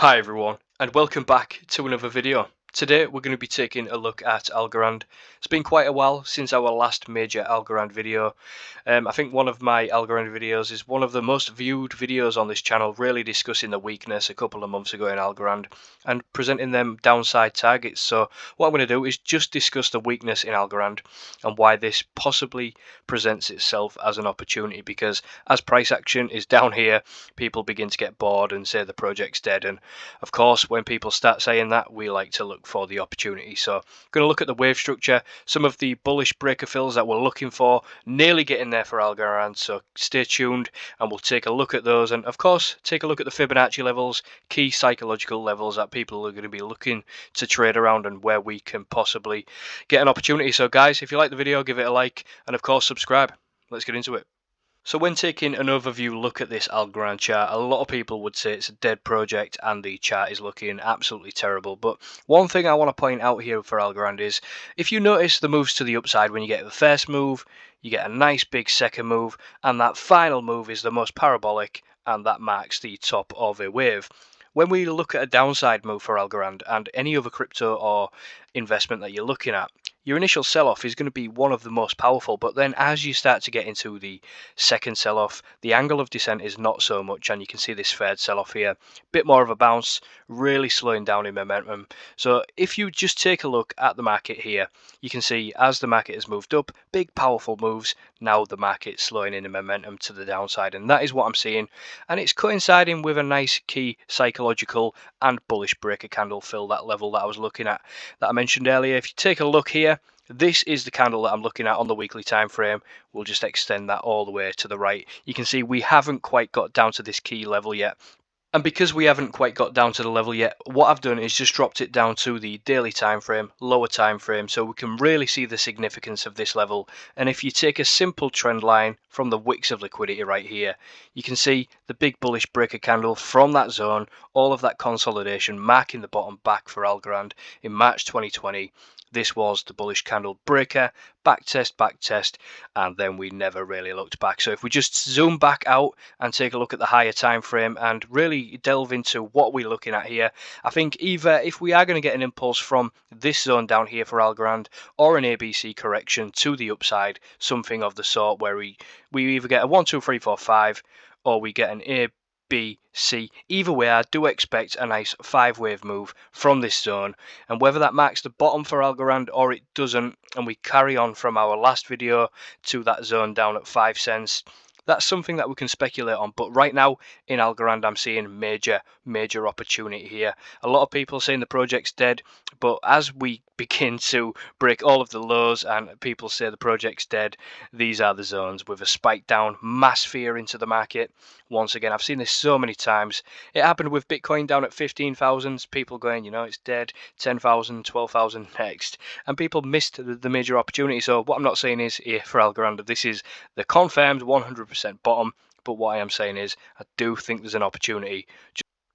Hi everyone, and welcome back to another video. Today we're going to be taking a look at Algorand. It's been quite a while since our last major Algorand video. I think one of my Algorand videos is one of the most viewed videos on this channel, really discussing the weakness a couple of months ago in Algorand and presenting them downside targets. So what I'm going to do is just discuss the weakness in Algorand and why this possibly presents itself as an opportunity, because as price action is down here, people begin to get bored and say the project's dead. And of course, when people start saying that, we like to look for the opportunity. So I'm going to look at the wave structure, some of the bullish breaker fills that we're looking for, nearly getting there for Algorand. So stay tuned and we'll take a look at those. And of course, take a look at the Fibonacci levels, key psychological levels that people are going to be looking to trade around and where we can possibly get an opportunity. So guys, if you like the video, give it a like and of course subscribe. Let's get into it. So when taking an overview look at this Algorand chart, a lot of people would say it's a dead project and the chart is looking absolutely terrible. But one thing I want to point out here for Algorand is, if you notice the moves to the upside, when you get the first move, you get a nice big second move, and that final move is the most parabolic, and that marks the top of a wave. When we look at a downside move for Algorand and any other crypto or investment that you're looking at, your initial sell-off is going to be one of the most powerful, but then as you start to get into the second sell-off, the angle of descent is not so much, and you can see this third sell-off here, bit more of a bounce, really slowing down in momentum. So if you just take a look at the market here, you can see as the market has moved up, big powerful moves, now the market's slowing in momentum to the downside, and that is what I'm seeing, and it's coinciding with a nice key psychological and bullish breaker candle fill, that level that I was looking at that I mentioned earlier. If you take a look here, this is the candle that I'm looking at on the weekly time frame. We'll just extend that all the way to the right. You can see we haven't quite got down to this key level yet. And because we haven't quite got down to the level yet, what I've done is just dropped it down to the daily time frame, lower time frame, so we can really see the significance of this level. And if you take a simple trend line from the wicks of liquidity right here, you can see the big bullish breaker candle from that zone, all of that consolidation marking the bottom back for Algorand in March 2020. This was the bullish candle breaker, back test, and then we never really looked back. So if we just zoom back out and take a look at the higher time frame and really delve into what we're looking at here, I think either if we are going to get an impulse from this zone down here for Algorand or an ABC correction to the upside, something of the sort where we either get a 1, 2, 3, 4, 5 or we get an A, B, C. Either way, I do expect a nice 5-wave move from this zone, and whether that marks the bottom for Algorand or it doesn't, and we carry on from our last video to that zone down at 5 cents, that's something that we can speculate on. But right now in Algorand, I'm seeing major opportunity here. A lot of people saying the project's dead, but as we begin to break all of the lows and people say the project's dead, these are the zones with a spike down, mass fear into the market. Once again, I've seen this so many times. It happened with Bitcoin down at 15,000, people going, you know, it's dead, 10,000, 12,000 next, and people missed the major opportunity. So what I'm not saying is here for Algorand, this is the confirmed 100% bottom, but what I am saying is I do think there's an opportunity.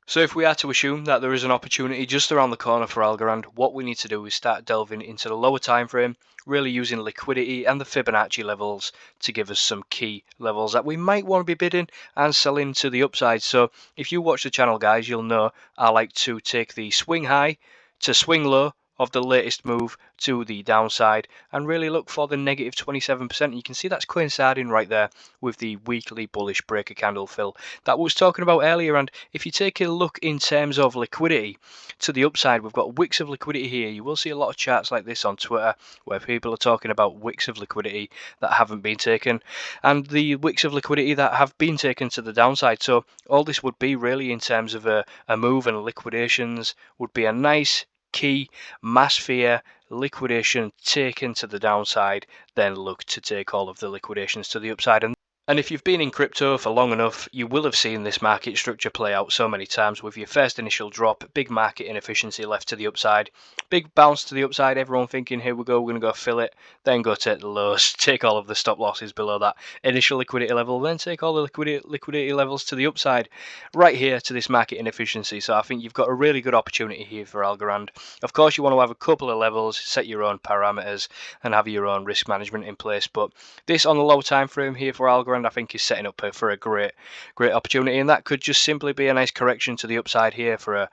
So if we are to assume that there is an opportunity just around the corner for Algorand, what we need to do is start delving into the lower time frame, really using liquidity and the Fibonacci levels to give us some key levels that we might want to be bidding and selling to the upside. So if you watch the channel, guys, you'll know I like to take the swing high to swing low of the latest move to the downside and really look for the negative 27%. You can see that's coinciding right there with the weekly bullish breaker candle fill that we was talking about earlier. And if you take a look in terms of liquidity to the upside, we've got wicks of liquidity here. You will see a lot of charts like this on Twitter where people are talking about wicks of liquidity that haven't been taken and the wicks of liquidity that have been taken to the downside. So all this would be really in terms of a move, and liquidations would be a nice key mass fear liquidation taken to the downside, then look to take all of the liquidations to the upside. And if you've been in crypto for long enough, you will have seen this market structure play out so many times with your first initial drop, big market inefficiency left to the upside, big bounce to the upside, everyone thinking, here we go, we're going to go fill it, then go take the lows, take all of the stop losses below that initial liquidity level, then take all the liquidity levels to the upside, right here to this market inefficiency. So I think you've got a really good opportunity here for Algorand. Of course, you want to have a couple of levels, set your own parameters, and have your own risk management in place. But this on the low time frame here for Algorand Algorand I think is setting up for a great opportunity, and that could just simply be a nice correction to the upside here for a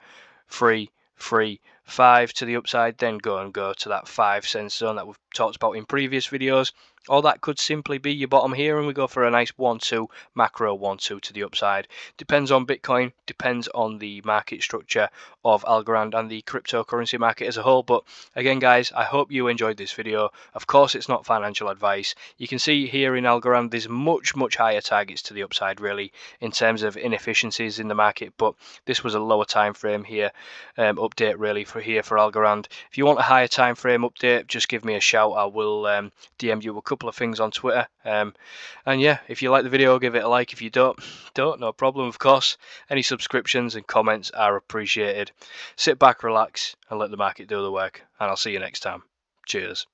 3-3-5 to the upside, then go to that 5 cent zone that we've talked about in previous videos. Or that could simply be your bottom here and we go for a nice 1-2 macro 1-2 to the upside. Depends on Bitcoin, depends on the market structure of Algorand and the cryptocurrency market as a whole. But again guys, I hope you enjoyed this video. Of course it's not financial advice. You can see here in Algorand there's much higher targets to the upside really in terms of inefficiencies in the market, but this was a lower time frame here update really for Algorand. If you want a higher time frame update, just give me a shout. I will DM you a couple of things on Twitter, and yeah, if you like the video, give it a like. If you don't, no problem, of course. Any subscriptions and comments are appreciated. Sit back, relax, and let the market do the work, and I'll see you next time. Cheers.